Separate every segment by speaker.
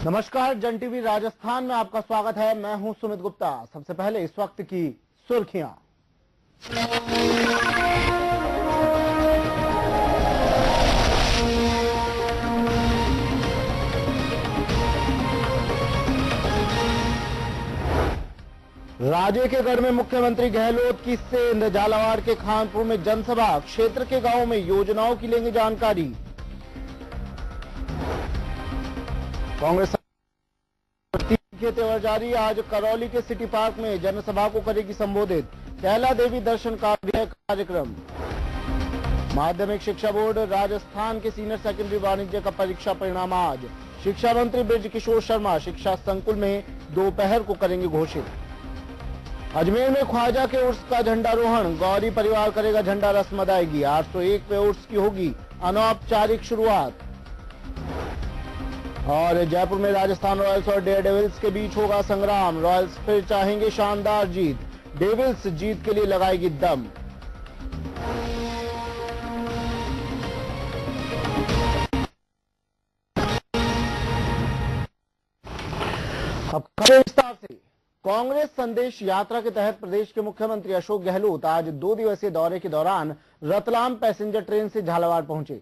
Speaker 1: नमस्कार, जन टीवी राजस्थान में आपका स्वागत है। मैं हूं सुमित गुप्ता। सबसे पहले इस वक्त की सुर्खियां। राजे के गढ़ में मुख्यमंत्री गहलोत की सेंध। झालावाड़ के खानपुर में जनसभा। क्षेत्र के गांवों में योजनाओं की लेंगे जानकारी। कांग्रेस के तेवर जारी। आज करौली के सिटी पार्क में जनसभा को करेगी संबोधित। कैला देवी दर्शन का भी है कार्यक्रम। माध्यमिक शिक्षा बोर्ड राजस्थान के सीनियर सेकेंडरी वाणिज्य का परीक्षा परिणाम आज। शिक्षा मंत्री बृज किशोर शर्मा शिक्षा संकुल में दोपहर को करेंगे घोषित। अजमेर में ख्वाजा के उर्स का झंडारोहण। गौरी परिवार करेगा झंडा रस्म अदायगी। 801 पे उर्स की होगी अनौपचारिक शुरुआत। और जयपुर में राजस्थान रॉयल्स और डेयरडेविल्स के बीच होगा संग्राम। रॉयल्स फिर चाहेंगे शानदार जीत। डेविल्स जीत के लिए लगाएगी दम। अब खबरें विस्तार से। कांग्रेस संदेश यात्रा के तहत प्रदेश के मुख्यमंत्री अशोक गहलोत आज 2 दिवसीय दौरे के दौरान रतलाम पैसेंजर ट्रेन से झालावाड़ पहुंचे।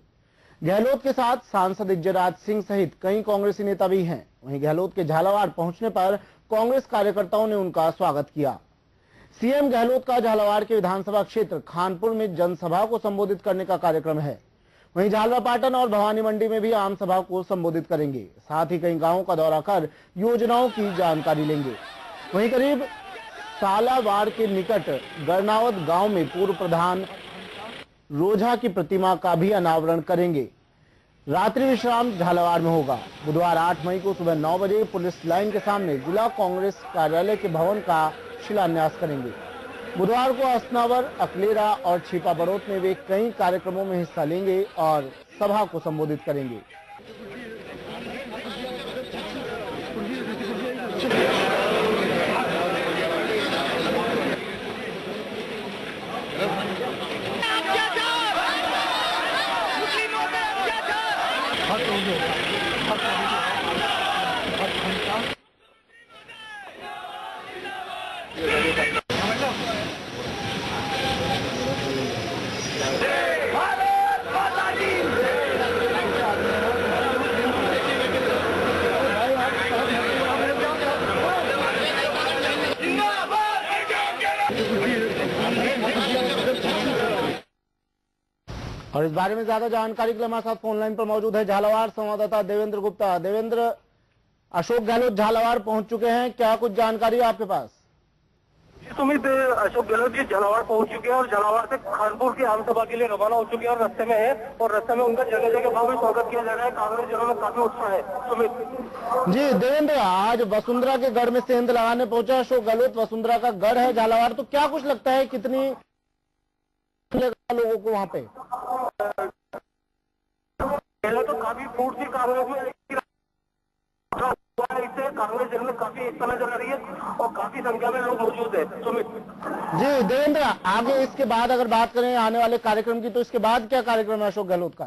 Speaker 1: गहलोत के साथ सांसद इज्जतराज सिंह सहित कई कांग्रेसी नेता भी हैं। वहीं गहलोत के झालावाड़ पहुंचने पर कांग्रेस कार्यकर्ताओं ने उनका स्वागत किया। सीएम गहलोत का झालावाड़ के विधानसभा क्षेत्र खानपुर में जनसभा को संबोधित करने का कार्यक्रम है। वहीं झालरापाटन और भवानी मंडी में भी आम सभा को संबोधित करेंगे। साथ ही कई गांवों का दौरा कर योजनाओं की जानकारी लेंगे। वहीं करीब सालावाड़ के निकट गरनावत गांव में पूर्व प्रधान रोझा की प्रतिमा का भी अनावरण करेंगे। रात्रि विश्राम झालावाड़ में होगा। बुधवार 8 मई को सुबह 9 बजे पुलिस लाइन के सामने जिला कांग्रेस कार्यालय के भवन का शिलान्यास करेंगे। बुधवार को असनावर, अकलेरा और छिपा बड़ौत में वे कई कार्यक्रमों में हिस्सा लेंगे और सभा को संबोधित करेंगे। और इस बारे में ज्यादा जानकारी के लिए हमारे साथ फोन लाइन पर मौजूद है झालावाड़ संवाददाता देवेंद्र गुप्ता। देवेंद्र, अशोक गहलोत झालावाड़ पहुंच चुके हैं, क्या कुछ जानकारी है आपके पास?
Speaker 2: सुमित, अशोक गहलोत जी झालावाड़ पहुंच चुके हैं और झालावाड़ से खानपुर की आम सभा के लिए रवाना हो चुके हैं और रास्ते में है और रास्ते में उनका जगह जगह भव्य स्वागत किया जा रहा है। कांग्रेस जनों में काफी उत्साह है। सुमित
Speaker 1: जी देवेंद्र, आज वसुंधरा के गढ़ में सेंध लगाने पहुंचा अशोक गहलोत। वसुंधरा का गढ़ है झालावाड़, तो क्या कुछ लगता है कितनी लोगों को वहां पे?
Speaker 2: पहले तो काफी फूट थी कांग्रेस में, इससे कांग्रेस जन में काफी एकता नजर आ रही है और काफी संख्या में लोग मौजूद है। सुमित
Speaker 1: जी देवेंद्र, आगे इसके बाद अगर बात करें आने वाले कार्यक्रम की, तो इसके बाद क्या कार्यक्रम है अशोक गहलोत का?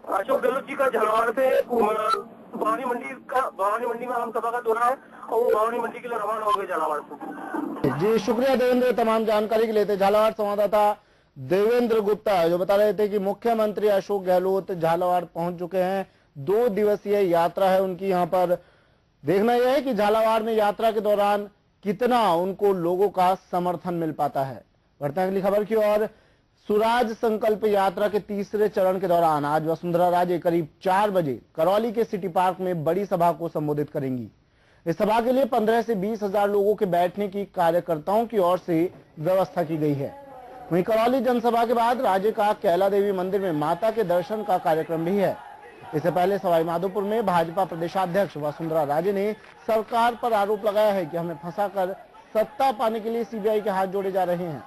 Speaker 2: अशोक गहलोत जी का झालावाड़ से भवानी मंडी में आम सभा का दौरा है और वो भवानी मंडी के लिए रवाना हो गए झालावाड़ से।
Speaker 1: जी शुक्रिया देवेंद्र तमाम जानकारी के लिए। थे झालावाड़ संवाददाता देवेंद्र गुप्ता जो बता रहे थे कि मुख्यमंत्री अशोक गहलोत झालावाड़ पहुंच चुके हैं। 2 दिवसीय यात्रा है उनकी। यहाँ पर देखना यह है कि झालावाड़ में यात्रा के दौरान कितना उनको लोगों का समर्थन मिल पाता है। बढ़ते हैं अगली खबर की ओर। सुराज संकल्प यात्रा के तीसरे चरण के दौरान आज वसुंधरा राजे करीब 4 बजे करौली के सिटी पार्क में बड़ी सभा को संबोधित करेंगी। इस सभा के लिए 15 से 20 हजार लोगों के बैठने की कार्यकर्ताओं की ओर से व्यवस्था की गई है। वहीं करौली जनसभा के बाद राज्य का कैला देवी मंदिर में माता के दर्शन का कार्यक्रम भी है। इससे पहले सवाई माधोपुर में भाजपा प्रदेशाध्यक्ष वसुंधरा राजे ने सरकार पर आरोप लगाया है कि हमें फंसाकर सत्ता पाने के लिए सीबीआई के हाथ जोड़े जा रहे हैं।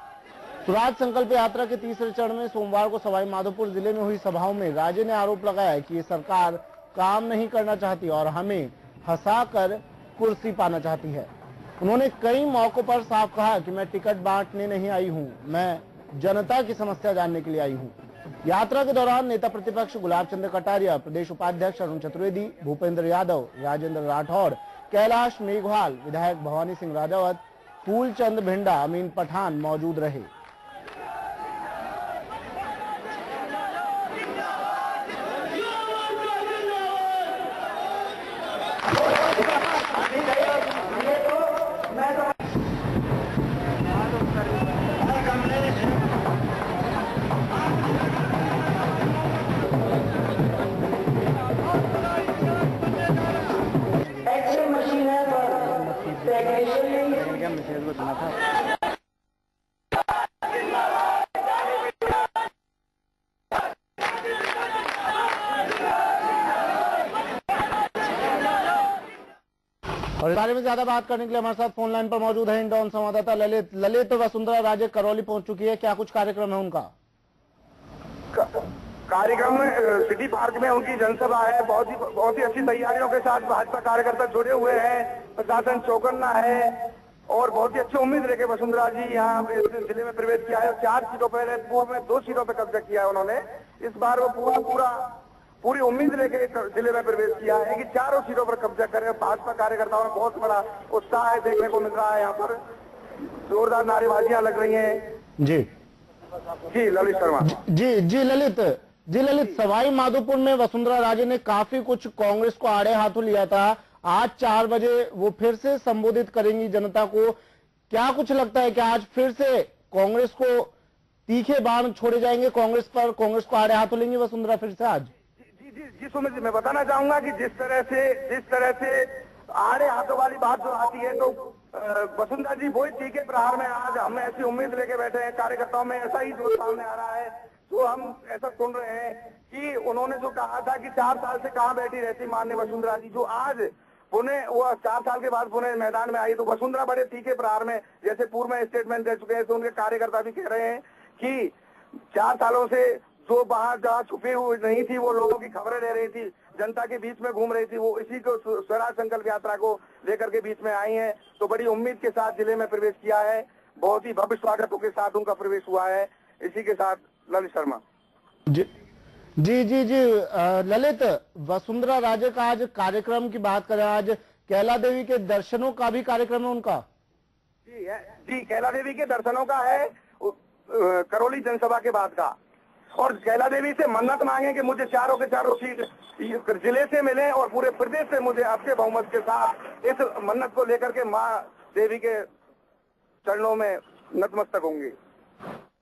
Speaker 1: स्वराज संकल्प यात्रा के तीसरे चरण में सोमवार को सवाई माधोपुर जिले में हुई सभाओं में राजे ने आरोप लगाया कि ये सरकार काम नहीं करना चाहती और हमें फंसाकर कुर्सी पाना चाहती है। उन्होंने कई मौकों पर साफ कहा कि मैं टिकट बांटने नहीं आई हूं, मैं जनता की समस्या जानने के लिए आई हूं। यात्रा के दौरान नेता प्रतिपक्ष गुलाब चंद्र कटारिया, प्रदेश उपाध्यक्ष अरुण चतुर्वेदी, भूपेंद्र यादव, राजेंद्र राठौड़, कैलाश मेघवाल, विधायक भवानी सिंह राजावत, फूलचंद भिंडा, अमीन पठान मौजूद रहे। और इस बारे में ज्यादा बात करने के लिए हमारे साथ फोन लाइन पर मौजूद है इंडौन संवाददाता ललित। वसुंधरा राजे करौली पहुंच चुकी है, क्या कुछ कार्यक्रम है उनका?
Speaker 2: कार्यक्रम में सिटी पार्क में उनकी जनसभा है। बहुत ही अच्छी तैयारियों के साथ भाजपा कार्यकर्ता जुड़े हुए हैं, प्रशासन चौकन्ना है और बहुत ही अच्छी उम्मीद लेके वसुंधरा जी यहाँ जिले में प्रवेश किया है। 4 सीटों पर, पूर्व में 2 सीटों पर कब्जा किया है उन्होंने। इस बार वो पूरी उम्मीद लेके जिले में प्रवेश किया है कि 4 सीटों पर कब्जा करें। भाजपा कार्यकर्ताओं में बहुत बड़ा उत्साह है देखने को मिल रहा है। यहाँ पर जोरदार नारेबाजियां लग रही हैं। जी ललित शर्मा।
Speaker 1: जी ललित, सवाई माधोपुर में वसुंधरा राजे ने काफी कुछ कांग्रेस को आड़े हाथों लिया था। आज 4 बजे वो फिर से संबोधित करेंगी जनता को। क्या कुछ लगता है कि आज फिर से कांग्रेस को तीखे बाण छोड़े जाएंगे, कांग्रेस को आड़े हाथों लेंगी वसुंधरा फिर से आज?
Speaker 2: जी सुमित जी, मैं बताना चाहूंगा कि जिस तरह से आड़े हाथों वाली बात जो आती है तो वसुंधरा जी वही तीखे प्रहार में आज हम ऐसी उम्मीद लेके बैठे हैं। कार्यकर्ताओं में ऐसा ही जो सामने आ रहा है, तो हम ऐसा सुन रहे हैं कि उन्होंने जो कहा था कि 4 साल से कहां बैठी रहती माननीय वसुंधरा जी, जो आज पुणे वो 4 साल के बाद पुणे मैदान में आई, तो वसुंधरा बड़े तीखे प्रहार में जैसे पूर्व में स्टेटमेंट दे चुके हैं, तो उनके कार्यकर्ता भी कह रहे हैं कि 4 सालों से जो बाहर जहाँ छुपी हुई नहीं थी, वो लोगों की खबरें ले रही थी, जनता के बीच में घूम रही थी, वो इसी को स्वराज संकल्प यात्रा को लेकर के बीच में आई हैं। तो बड़ी उम्मीद के साथ जिले में प्रवेश किया है। बहुत ही भव्य स्वागतों के साथ उनका प्रवेश हुआ है। इसी के साथ ललित शर्मा।
Speaker 1: जी ललित, वसुंधरा राजे का आज कार्यक्रम की बात करें, आज कैला देवी के दर्शनों का भी कार्यक्रम है उनका?
Speaker 2: जी कैला देवी के दर्शनों का है, करौली जनसभा के बाद का। और कैला देवी से मन्नत मांगे कि मुझे चारों के चारों सीट जिले से मिले और पूरे प्रदेश से मुझे अच्छे बहुमत के साथ, इस मन्नत को लेकर के मां देवी के चरणों में नतमस्तक होंगे।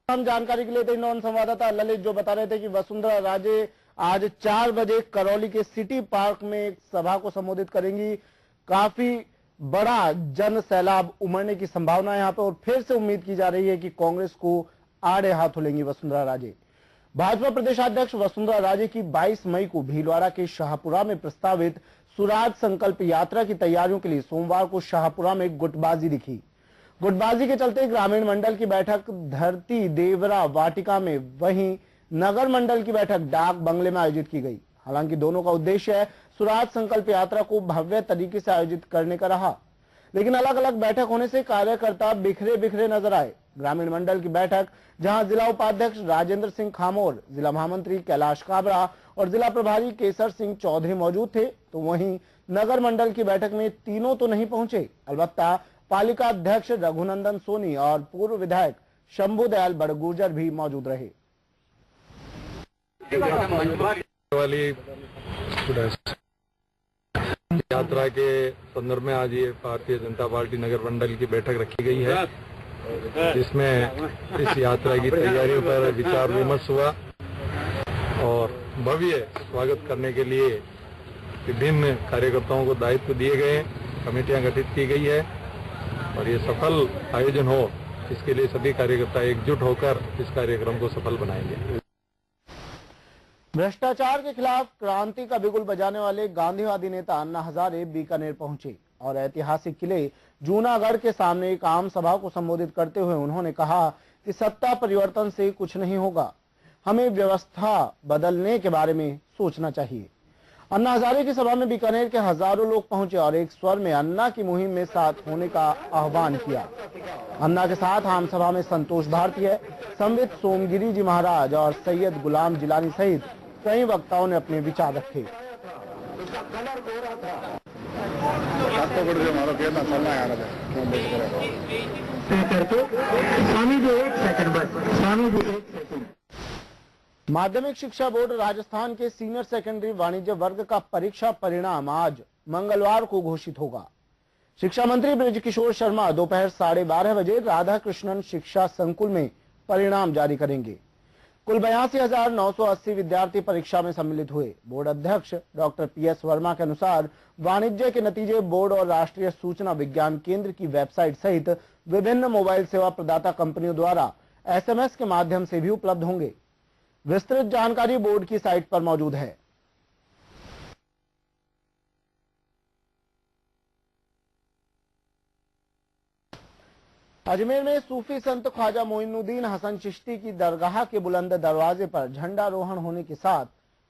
Speaker 1: हम जानकारी के लिए थे इंडौन संवाददाता ललित, जो बता रहे थे कि वसुंधरा राजे आज 4 बजे करौली के सिटी पार्क में एक सभा को संबोधित करेंगी। काफी बड़ा जन सैलाब उमड़ने की संभावना है यहाँ पे और फिर से उम्मीद की जा रही है कि कांग्रेस को आड़े हाथों लेंगी वसुंधरा राजे। भाजपा प्रदेशाध्यक्ष वसुंधरा राजे की 22 मई को भीलवाड़ा के शाहपुरा में प्रस्तावित स्वराज संकल्प यात्रा की तैयारियों के लिए सोमवार को शाहपुरा में गुटबाजी दिखी। गुटबाजी के चलते ग्रामीण मंडल की बैठक धरती देवरा वाटिका में, वहीं नगर मंडल की बैठक डाक बंगले में आयोजित की गई। हालांकि दोनों का उद्देश्य स्वराज संकल्प यात्रा को भव्य तरीके से आयोजित करने का रहा, लेकिन अलग अलग बैठक होने से कार्यकर्ता बिखरे बिखरे नजर आए। ग्रामीण मंडल की बैठक जहां जिला उपाध्यक्ष राजेंद्र सिंह खामोर, जिला महामंत्री कैलाश काबरा और जिला प्रभारी केसर सिंह चौधरी मौजूद थे, तो वहीं नगर मंडल की बैठक में तीनों तो नहीं पहुंचे, अलबत्ता पालिका अध्यक्ष रघुनंदन सोनी और पूर्व विधायक शंभू दयाल बड़गुर्जर भी मौजूद रहे।
Speaker 3: यात्रा के संदर्भ में आज ये भारतीय जनता पार्टी नगर मंडल की बैठक रखी गई है, जिसमें इस यात्रा की तैयारियों पर विचार विमर्श हुआ और भव्य स्वागत करने के लिए विभिन्न कार्यकर्ताओं को दायित्व दिए गए, कमेटियां गठित की गई है और ये सफल आयोजन हो, इसके लिए सभी कार्यकर्ता एकजुट होकर इस कार्यक्रम को सफल बनाएंगे।
Speaker 1: भ्रष्टाचार के खिलाफ क्रांति का बिगुल बजाने वाले गांधीवादी नेता अन्ना हजारे बीकानेर पहुंचे और ऐतिहासिक किले जूनागढ़ के सामने एक आम सभा को संबोधित करते हुए उन्होंने कहा कि सत्ता परिवर्तन से कुछ नहीं होगा, हमें व्यवस्था बदलने के बारे में सोचना चाहिए। अन्ना हजारे की सभा में बीकानेर के हजारों लोग पहुंचे और एक स्वर में अन्ना की मुहिम में साथ होने का आह्वान किया। अन्ना के साथ आम सभा में संतोष भारतीय, संवित सोमगिरी जी महाराज और सैयद गुलाम जिलानी सहित कई वक्ताओं ने अपने विचार रखे। माध्यमिक शिक्षा बोर्ड राजस्थान के सीनियर सेकेंडरी वाणिज्य वर्ग का परीक्षा परिणाम आज मंगलवार को घोषित होगा। शिक्षा मंत्री बृजकिशोर शर्मा दोपहर 12:30 बजे राधा कृष्णन शिक्षा संकुल में परिणाम जारी करेंगे। कुल 82,980 विद्यार्थी परीक्षा में सम्मिलित हुए। बोर्ड अध्यक्ष डॉक्टर PS वर्मा के अनुसार वाणिज्य के नतीजे बोर्ड और राष्ट्रीय सूचना विज्ञान केंद्र की वेबसाइट सहित विभिन्न मोबाइल सेवा प्रदाता कंपनियों द्वारा SMS के माध्यम से भी उपलब्ध होंगे। विस्तृत जानकारी बोर्ड की साइट पर मौजूद है। अजमेर में सूफी संत ख्वाजा मोइनुद्दीन हसन चिश्ती की दरगाह के बुलंद दरवाजे पर झंडारोहण होने के साथ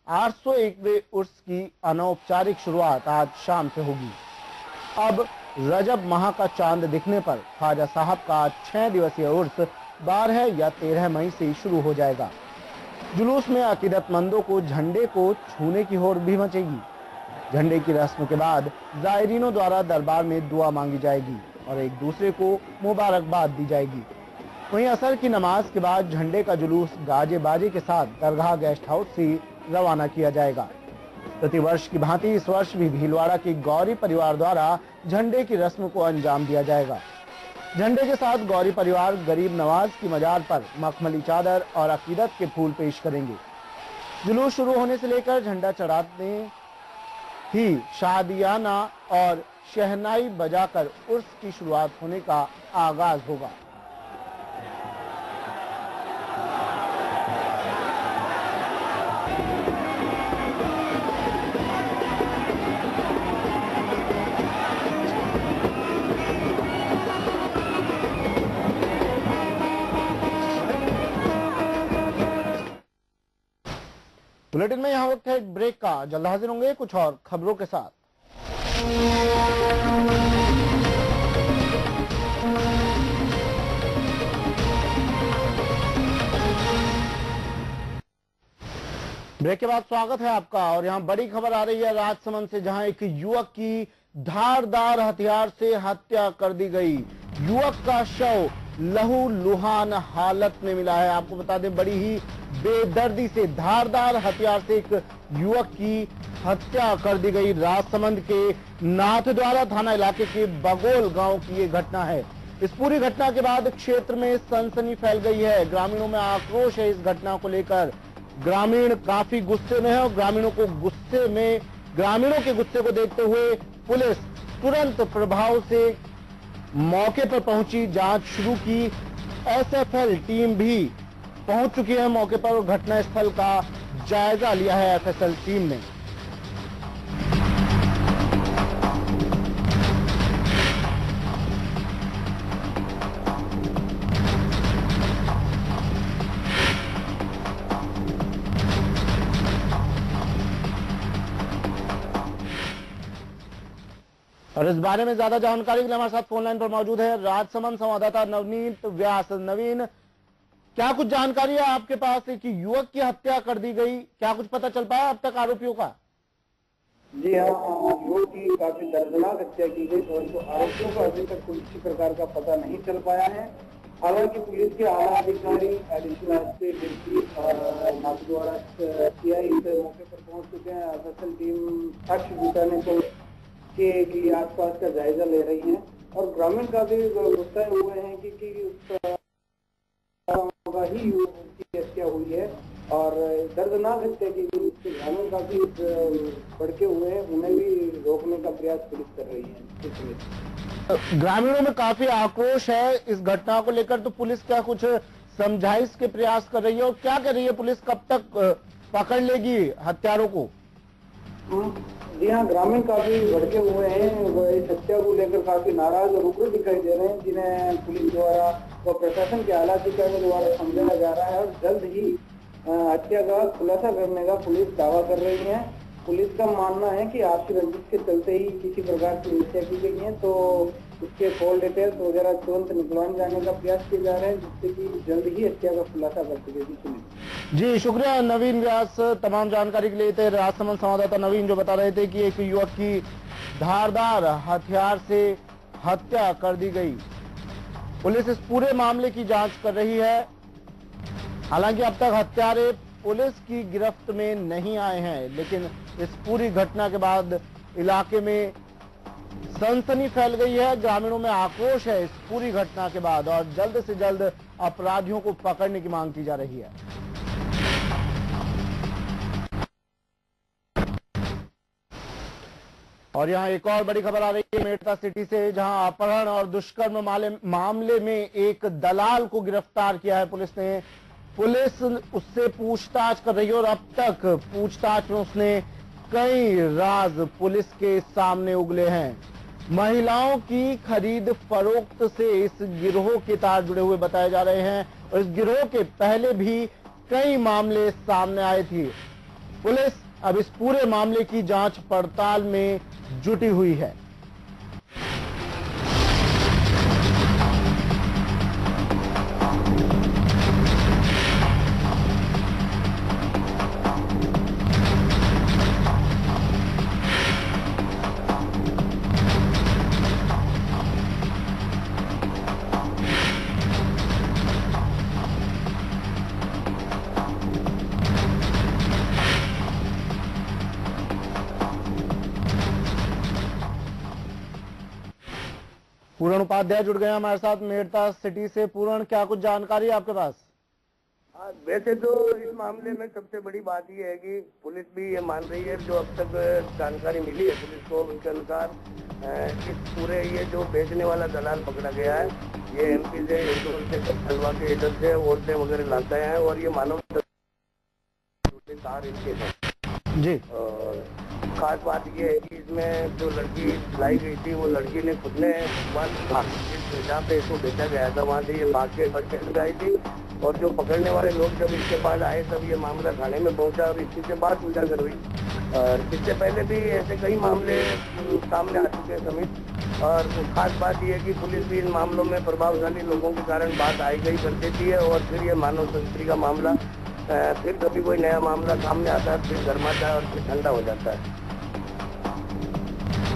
Speaker 1: 801वें उर्स की अनौपचारिक शुरुआत आज शाम से होगी। अब रजब माह का चांद दिखने पर ख्वाजा साहब का 6 दिवसीय उर्स 12 या 13 मई से शुरू हो जाएगा। जुलूस में अकीदतमंदों को झंडे को छूने की होड़ भी मचेगी। झंडे की रस्म के बाद जायरीनों द्वारा दरबार में दुआ मांगी जाएगी और एक दूसरे को मुबारकबाद दी जाएगी। वहीं असर की नमाज के बाद झंडे का जुलूस गाजे बाजे के साथ दरगाह गेस्ट हाउस से रवाना किया जाएगा। प्रतिवर्ष की भांति इस वर्ष भी भीलवाड़ा के गौरी परिवार द्वारा झंडे की रस्म को अंजाम दिया जाएगा। झंडे के साथ गौरी परिवार गरीब नवाज की मजार पर मखमली चादर और अकीदत के फूल पेश करेंगे। जुलूस शुरू होने से लेकर झंडा चढ़ाते ही शादियाना और शहनाई बजाकर उर्स की शुरुआत होने का आगाज होगा। बुलेटिन में यहाँ वक्त है एक ब्रेक का। जल्द हाजिर होंगे कुछ और खबरों के साथ। ब्रेक के बाद स्वागत है आपका। और यहाँ बड़ी खबर आ रही है राजसमंद से, जहां एक युवक की धारदार हथियार से हत्या कर दी गई। युवक का शव लहू लुहान हालत में मिला है। आपको बता दें, बड़ी ही बेदर्दी से धारदार हथियार से एक युवक की हत्या कर दी गई। राजसमंद के नाथद्वारा थाना इलाके के बगोल गांव की ये घटना है। इस पूरी घटना के बाद क्षेत्र में सनसनी फैल गई है। ग्रामीणों में आक्रोश है इस घटना को लेकर। ग्रामीण काफी गुस्से में है और ग्रामीणों के गुस्से को देखते हुए पुलिस तुरंत प्रभाव से मौके पर पहुंची, जांच शुरू की। SFL टीम भी पहुंच चुकी है मौके पर और घटनास्थल का जायजा लिया है FSL टीम ने। और इस बारे में ज्यादा जानकारी के लिए हमारे साथ फोन लाइन पर मौजूद है राजसमंद संवाददाता नवनीत व्यास। नवीन, क्या कुछ जानकारी है आपके पास कि युवक की हत्या कर दी गई? क्या कुछ पता चल पाया अब तक आरोपियों का?
Speaker 4: जी हाँ, युवक की काफी दर्दनाक हत्या की गई, परंतु आरोपियों का अभी तक किसी प्रकार का पता नहीं चल पाया है। हालांकि पुलिस के आला अधिकारी एडिशनल एसपी नाथद्वारा CI इस मौके पर पहुंच चुके हैं। FSL टीम साक्ष्य जुटाने के आसपास का जायजा ले रही है और ग्रामीण काफी गुस्साए हुए हैं कि ही युवक की हत्या हुई है और दर्दनाक हत्या की गई। इससे ग्रामीण काफी भड़के हुए हैं, उन्हें भी रोकने का प्रयास पुलिस कर रही है।
Speaker 1: ग्रामीणों में काफी आक्रोश है इस घटना को लेकर, तो पुलिस क्या कुछ समझाइश के प्रयास कर रही है और क्या कर रही है पुलिस? कब तक पकड़ लेगी हत्यारों को?
Speaker 4: जी हाँ, ग्रामीण काफी भड़के हुए हैं, वो इस हत्या को लेकर काफी नाराज और उग्र दिखाई दे रहे हैं, जिन्हें पुलिस द्वारा व प्रशासन के आला अधिकारियों द्वारा समझाया जा रहा है और जल्द ही हत्या का खुलासा करने का पुलिस दावा कर रही है। पुलिस का मानना है कि आपसी रंजिश के चलते ही किसी प्रकार की हत्या की गई है, तो उसके कॉल डिटेल्स वगैरह तुरंत निकलवाने जाने का प्रयास किए जा रहे हैं, जिससे कि जल्द ही हत्या का खुलासा कर सके।
Speaker 1: जी शुक्रिया नवीन व्यास तमाम जानकारी के लिए। थे राजसमंद संवाददाता नवीन जो बता रहे थे कि एक युवक की धारदार हथियार से हत्या कर दी गई। पुलिस इस पूरे मामले की जांच कर रही है। हालांकि अब तक हत्यारे पुलिस की गिरफ्त में नहीं आए हैं, लेकिन इस पूरी घटना के बाद इलाके में सनसनी फैल गई है। ग्रामीणों में आक्रोश है इस पूरी घटना के बाद और जल्द से जल्द अपराधियों को पकड़ने की मांग की जा रही है। और यहां एक और बड़ी खबर आ रही है मेड़ता सिटी से, जहां अपहरण और दुष्कर्म मामले में एक दलाल को गिरफ्तार किया है पुलिस ने। पुलिस उससे पूछताछ कर रही है और अब तक पूछताछ में उसने कई राज पुलिस के सामने उगले हैं। महिलाओं की खरीद फरोख्त से इस गिरोह के तार जुड़े हुए बताए जा रहे हैं और इस गिरोह के पहले भी कई मामले सामने आए थे। पुलिस अब इस पूरे मामले की जांच पड़ताल में जुटी हुई है। पूर्ण उपाध्याय जुड़ गए हमारे साथ मेड़ता सिटी से। पूर्ण, क्या कुछ जानकारी है आपके पास?
Speaker 2: वैसे तो इस मामले में सबसे बड़ी बात यह है कि पुलिस भी ये मान रही है, जो अब तक जानकारी मिली है पुलिस को, उनके अनुसार इस पूरे ये जो बेचने वाला दलाल पकड़ा गया है, ये एमपी से इंदौर से खंडवा के इधर से औरतें वगैरह लाता है और ये मानव तार इनके हैं
Speaker 1: जी।
Speaker 2: और खास बात ये है कि इसमें जो लड़की लाई गई थी, वो लड़की ने खुद ने जहाँ पे इसको बेचा गया था वहाँ से ये भाग के बस स्टैंड आई थी और जो पकड़ने वाले लोग जब इसके पास आए तब ये मामला थाने में पहुंचा और इसी से बात उजागर हुई। और इससे पहले भी ऐसे कई मामले सामने आ चुके हैं समित, और खास बात यह है कि पुलिस भी इन मामलों में प्रभावशाली लोगों के कारण बात आई गई कर देती है और फिर ये मानव तस्करी का मामला फिर कभी कोई नया मामला सामने आता है, फिर गर्माता है और फिर ठंडा हो जाता है।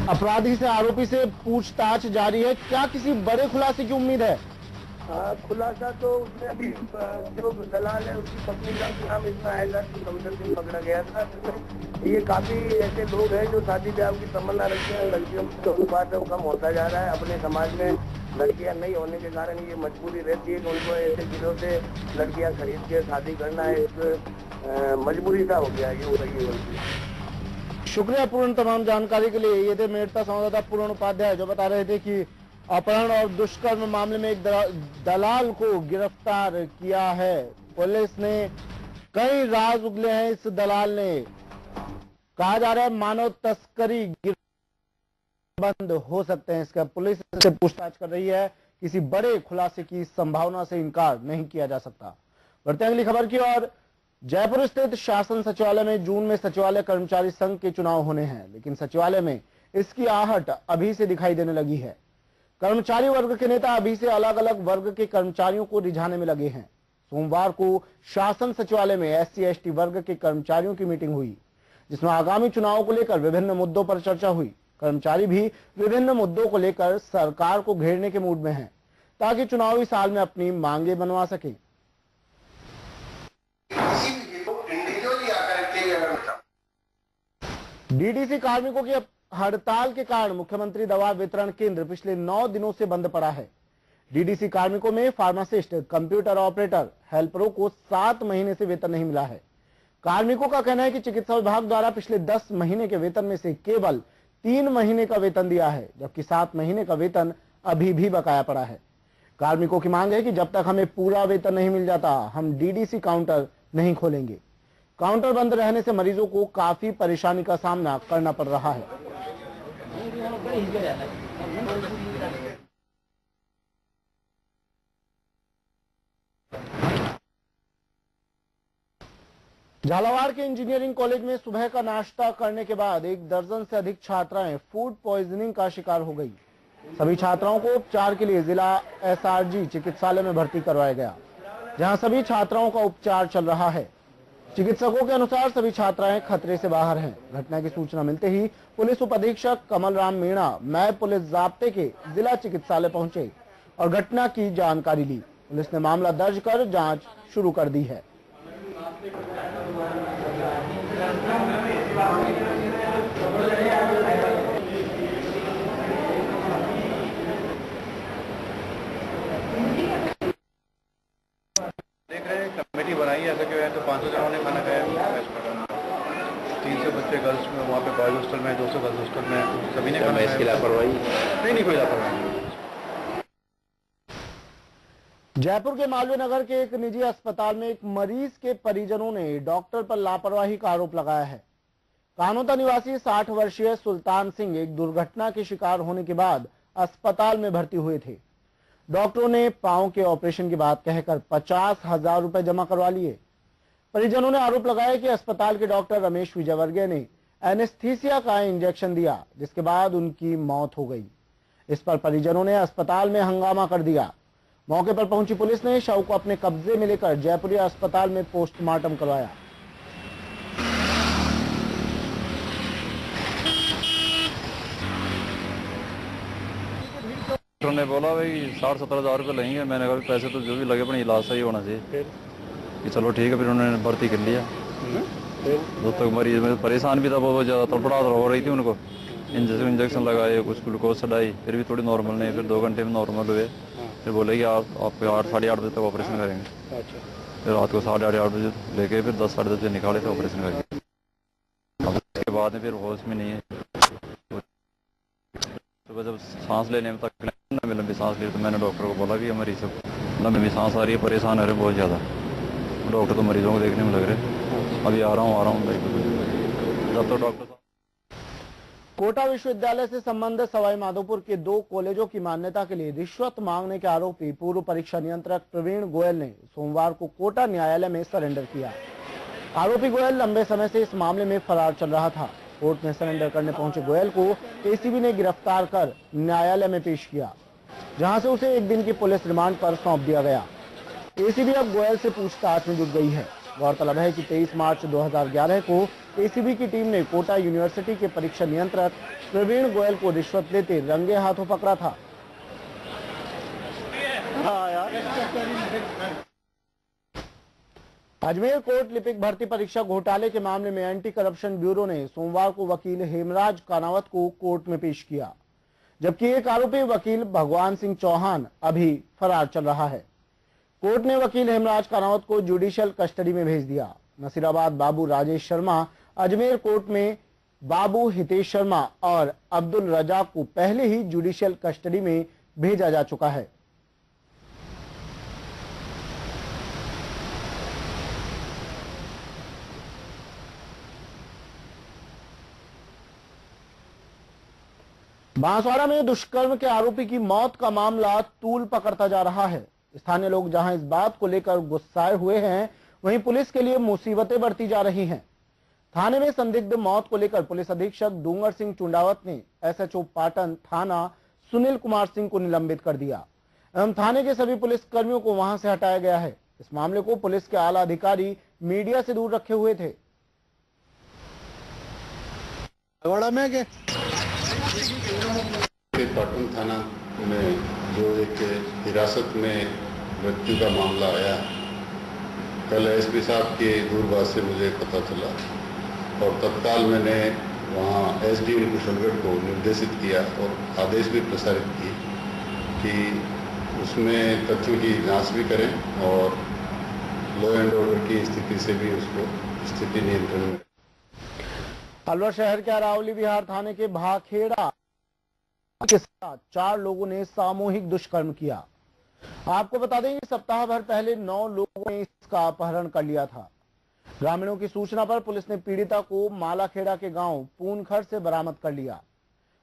Speaker 1: अपराधी से आरोपी से पूछताछ जारी है, क्या किसी बड़े खुलासे की उम्मीद है?
Speaker 2: खुलासा तो उसने अभी जो दलाल है उसकी पत्नी का नाम इसमें आएगा कि समदर सिंह पकड़ा गया था। ये काफी ऐसे लोग हैं जो शादी ब्याह की तमन्ना रखते हैं, लड़कियों की अनुपात कम होता जा रहा है। अपने समाज में लड़कियां नहीं होने के कारण ये मजबूरी रहती है कि उनको ऐसे गिरोह से लड़कियां खरीद के शादी करना एक मजबूरी सा हो गया, ये हो रही है।
Speaker 1: शुक्रिया पूर्ण तमाम जानकारी के लिए। ये थे मेड़ता संवाददाता पूर्ण उपाध्याय जो बता रहे थे कि अपहरण और दुष्कर्म मामले में एक दलाल को गिरफ्तार किया है पुलिस ने। कई राज उगले हैं इस दलाल ने। कहा जा रहा है मानव तस्करी बंद हो सकते हैं इसका। पुलिस से पूछताछ कर रही है, किसी बड़े खुलासे की संभावना से इनकार नहीं किया जा सकता। बढ़ते हैं अगली खबर की ओर। जयपुर स्थित शासन सचिवालय में जून में सचिवालय कर्मचारी संघ के चुनाव होने हैं, लेकिन सचिवालय में इसकी आहट अभी से दिखाई देने लगी है। कर्मचारी वर्ग के नेता अभी से अलग अलग वर्ग के कर्मचारियों को रिझाने में लगे हैं। सोमवार को शासन सचिवालय में SC/ST वर्ग के कर्मचारियों की मीटिंग हुई, जिसमें आगामी चुनाव को लेकर विभिन्न मुद्दों पर चर्चा हुई। कर्मचारी भी विभिन्न मुद्दों को लेकर सरकार को घेरने के मूड में हैं, ताकि चुनावी साल में अपनी मांगे बनवा सकें। DDC कार्मिकों की हड़ताल के कारण मुख्यमंत्री दवा वितरण केंद्र पिछले 9 दिनों से बंद पड़ा है। DDC कार्मिकों में फार्मासिस्ट, कंप्यूटर ऑपरेटर, हेल्परों को 7 महीने से वेतन नहीं मिला है। कार्मिकों का कहना है कि चिकित्सा विभाग द्वारा पिछले 10 महीने के वेतन में से केवल 3 महीने का वेतन दिया है, जबकि 7 महीने का वेतन अभी भी बकाया पड़ा है। कार्मिकों की मांग है कि जब तक हमें पूरा वेतन नहीं मिल जाता, हम DDC काउंटर नहीं खोलेंगे। काउंटर बंद रहने से मरीजों को काफी परेशानी का सामना करना पड़ रहा है। झालावाड़ के इंजीनियरिंग कॉलेज में सुबह का नाश्ता करने के बाद 1 दर्जन से अधिक छात्राएं फूड पॉइजनिंग का शिकार हो गई। सभी छात्राओं को उपचार के लिए जिला एसआरजी चिकित्सालय में भर्ती करवाया गया, जहां सभी छात्राओं का उपचार चल रहा है। चिकित्सकों के अनुसार सभी छात्राएं खतरे से बाहर हैं। घटना की सूचना मिलते ही पुलिस उप अधीक्षक कमल राम मीणा मैं पुलिस जाब्ते के जिला चिकित्सालय पहुंचे और घटना की जानकारी ली। पुलिस ने मामला दर्ज कर जांच शुरू कर दी है।
Speaker 5: देख रहे हैं कमेटी बनाई है, ऐसा क्यों है तो 500 जनों ने खाना खाया। 300 बच्चे गर्ल्स में वहाँ पे बॉयज हॉस्टल में, 200 गर्ल्स हॉस्टल में, सभी ने खाना खाया। लापरवाही नहीं कोई लापरवाही।
Speaker 1: जयपुर के मालवीय नगर के एक निजी अस्पताल में एक मरीज के परिजनों ने डॉक्टर पर लापरवाही का आरोप लगाया है। कानोता निवासी 60 वर्षीय सुल्तान सिंह एक दुर्घटना के शिकार होने के बाद अस्पताल में भर्ती हुए थे। डॉक्टरों ने पांव के ऑपरेशन की बात कहकर 50,000 रुपए जमा करवा लिए। परिजनों ने आरोप लगाया कि अस्पताल के डॉक्टर रमेश विजयवर्गीय ने एनेस्थीसिया का इंजेक्शन दिया, जिसके बाद उनकी मौत हो गई। इस पर परिजनों ने अस्पताल में हंगामा कर दिया। मौके पर पहुंची पुलिस ने शव को अपने कब्जे में लेकर जयपुरी अस्पताल में पोस्टमार्टम करवाया।
Speaker 6: डॉक्टर ने बोला भाई 60-70 हज़ार रुपये लगेंगे। मैंने कहा पैसे तो जो भी लगे अपने इलाज सही होना चाहिए कि चलो ठीक है। फिर उन्होंने भर्ती कर लिया। जब तक मरीज में परेशान भी था, बहुत ज़्यादा तड़पड़ा हो रही थी उनको। इंजेक्शन लगाए, कुछ ग्लूकोज चढ़ाई, फिर भी थोड़ी नॉर्मल नहीं। फिर 2 घंटे में नॉर्मल हुए। फिर बोले कि आपको 8-8:30 बजे तक ऑपरेशन करेंगे। फिर रात को 8:30 बजे लेके फिर 10-10:30 बजे निकाले थे ऑपरेशन करके। अब उसके बाद में फिर होश में नहीं है। सुबह जब सांस लेने में तक लंबी सांस ली तो मैंने डॉक्टर को बोला कि मरीज सब लंबी सांस आ रही है, परेशान हो रहे बहुत ज़्यादा। डॉक्टर तो मरीजों को देखने में लग रहे। अभी आ रहा हूँ जब तो डॉक्टर।
Speaker 1: कोटा विश्वविद्यालय से संबंधित सवाई माधोपुर के 2 कॉलेजों की मान्यता के लिए रिश्वत मांगने के आरोपी पूर्व परीक्षा नियंत्रक प्रवीण गोयल ने सोमवार को कोटा न्यायालय में सरेंडर किया। आरोपी गोयल लंबे समय से इस मामले में फरार चल रहा था। कोर्ट में सरेंडर करने पहुंचे गोयल को एसीबी ने गिरफ्तार कर न्यायालय में पेश किया, जहां से उसे 1 दिन की पुलिस रिमांड पर सौंप दिया गया। एसीबी अब गोयल से पूछताछ में जुट गई है। गौरतलब है कि 23 मार्च 2011 को एसीबी की टीम ने कोटा यूनिवर्सिटी के परीक्षा नियंत्रक प्रवीण गोयल को रिश्वत लेते रंगे हाथों पकड़ा था। अजमेर कोर्ट लिपिक भर्ती परीक्षा घोटाले के मामले में एंटी करप्शन ब्यूरो ने सोमवार को वकील हेमराज कानावत को कोर्ट में पेश किया, जबकि एक आरोपी वकील भगवान सिंह चौहान अभी फरार चल रहा है। कोर्ट ने वकील हेमराज कानावत को जुडिशियल कस्टडी में भेज दिया। नसीराबाद बाबू राजेश शर्मा, अजमेर कोर्ट में बाबू हितेश शर्मा और अब्दुल रजाक को पहले ही जुडिशियल कस्टडी में भेजा जा चुका है। बांसवाड़ा में दुष्कर्म के आरोपी की मौत का मामला तूल पकड़ता जा रहा है। स्थानीय लोग जहां इस बात को लेकर गुस्साए हुए हैं, वहीं पुलिस के लिए मुसीबतें बढ़ती जा रही हैं। थाने में संदिग्ध मौत को लेकर पुलिस अधीक्षक डूंगर सिंह चुंडावत ने एसएचओ पाटन थाना सुनील कुमार सिंह को निलंबित कर दिया एवं थाने के सभी पुलिस कर्मियों को वहां से हटाया गया है। इस मामले को पुलिस के आला अधिकारी मीडिया से दूर रखे हुए थे।
Speaker 7: पाटन थाना में जो एक हिरासत में मृत्यु का मामला आया, कल एसपी साहब के दूरभाष से मुझे पता चला और तत्काल मैंने वहाँ एसडीएम कुशलगढ़ को निर्देशित किया और आदेश भी प्रसारित किए कि उसमें तथ्यों की जांच भी करें और लॉ एंड ऑर्डर की स्थिति से भी उसको स्थिति नियंत्रण में।
Speaker 1: अलवर शहर के अरावली विहार थाने के भाखेड़ा के साथ 4 लोगों ने सामूहिक दुष्कर्म किया। आपको बता दें कि सप्ताह भर पहले 9 लोगों ने इसका अपहरण कर लिया था। ग्रामीणों की सूचना पर पुलिस ने पीड़िता को मालाखेड़ा के गांव पूनखर से बरामद कर लिया।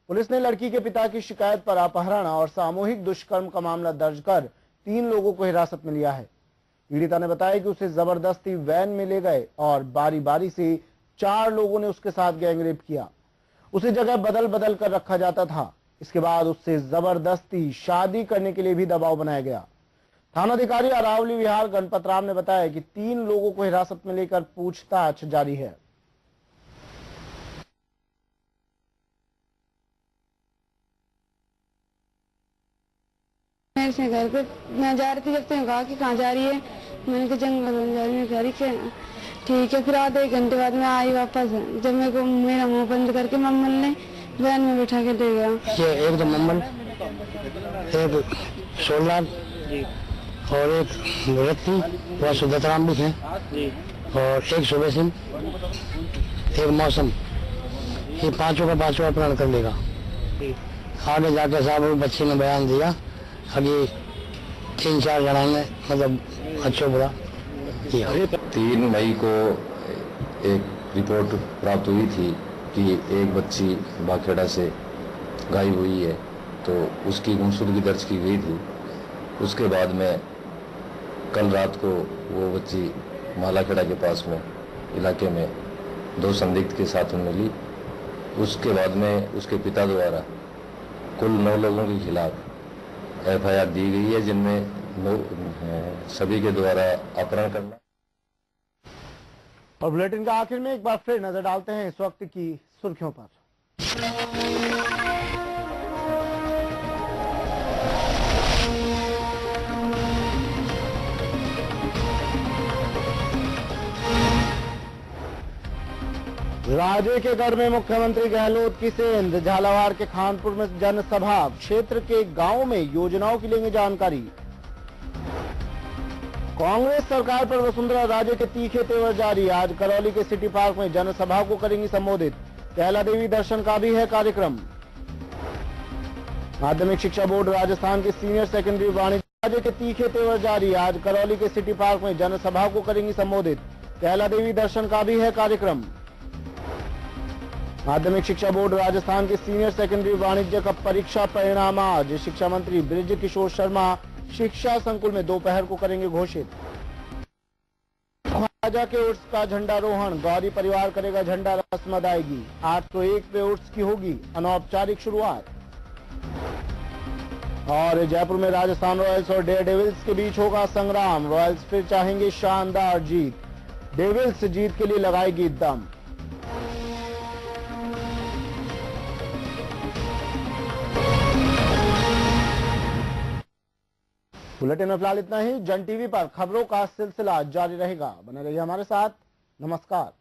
Speaker 1: पुलिस ने लड़की के पिता की शिकायत पर अपहरण और सामूहिक दुष्कर्म का मामला दर्ज कर 3 लोगों को हिरासत में लिया है। पीड़िता ने बताया कि उसे जबरदस्ती वैन में ले गए और बारी बारी से 4 लोगों ने उसके साथ गैंगरेप किया। उसे जगह बदल बदल कर रखा जाता था। इसके बाद उससे जबरदस्ती शादी करने के लिए भी दबाव बनाया गया। थानाधिकारी अरावली विहार गणपत राम ने बताया कि 3 लोगों को हिरासत में लेकर पूछताछ जारी है।
Speaker 8: मैं से घर पे मैं जा रही थी, जब तक कहा कि कहाँ जा रही है, मैंने कहा जंगल में जा रही है। घर के ठीक है। फिर आधे 1 घंटे बाद मैं आई वापस। जब मेरे को मेरा मुंह बंद करके मम्मल ने वैन में बैठा के ले गया।
Speaker 9: ये एक तो मम्मल, एक सोलर और एक व्यक्ति वह सुदतराम भी थे और एक सुबह सिंह, एक मौसम, ये पांचों का अपहरण कर लेगा। आगे जाके साहब बच्चे ने बयान दिया, अभी 3-4 जना ने मतलब अच्छा बुरा किया।
Speaker 10: 3 मई को एक रिपोर्ट प्राप्त हुई थी कि एक बच्ची बाखेड़ा से गायब हुई है, तो उसकी गुमशुदगी दर्ज की गई थी। उसके बाद में कल रात को वो बच्ची मालाखेड़ा के पास में इलाके में 2 संदिग्ध के साथ मिली। उसके बाद में उसके पिता द्वारा कुल 9 लोगों के खिलाफ FIR दी गई है, जिनमें सभी के द्वारा अपहरण करना।
Speaker 1: और बुलेटिन का आखिर में एक बार फिर नजर डालते हैं इस वक्त की सुर्खियों पर। राजे के गढ़ में मुख्यमंत्री गहलोत की सेंध। झालावाड़ के खानपुर में जनसभा। क्षेत्र के गांवों में योजनाओं की लेंगे जानकारी। कांग्रेस सरकार पर वसुंधरा राजे के तीखे तेवर जारी। आज करौली के सिटी पार्क में जनसभा को करेंगी संबोधित। कैला देवी दर्शन का भी है कार्यक्रम। माध्यमिक शिक्षा बोर्ड राजस्थान के सीनियर सेकेंडरी वाणिज्य राजे के तीखे तेवर जारी। आज करौली के सिटी पार्क में जनसभा को करेंगी संबोधित। कैला देवी दर्शन का भी है कार्यक्रम। माध्यमिक शिक्षा बोर्ड राजस्थान के सीनियर सेकेंडरी वाणिज्य का परीक्षा परिणाम आज। शिक्षा मंत्री बृज किशोर शर्मा शिक्षा संकुल में दोपहर को करेंगे घोषित। राजा के उर्स का झंडारोहण। गौरी परिवार करेगा झंडा रस्म अदायगी। 801 पे उर्स की होगी अनौपचारिक शुरुआत। और जयपुर में राजस्थान रॉयल्स और डेयर डेविल्स के बीच होगा संग्राम। रॉयल्स फिर चाहेंगे शानदार जीत, डेविल्स जीत के लिए लगाएगी दम। बुलेटिन में फिलहाल इतना ही। जन टीवी पर खबरों का सिलसिला जारी रहेगा, बने रहिए हमारे साथ। नमस्कार।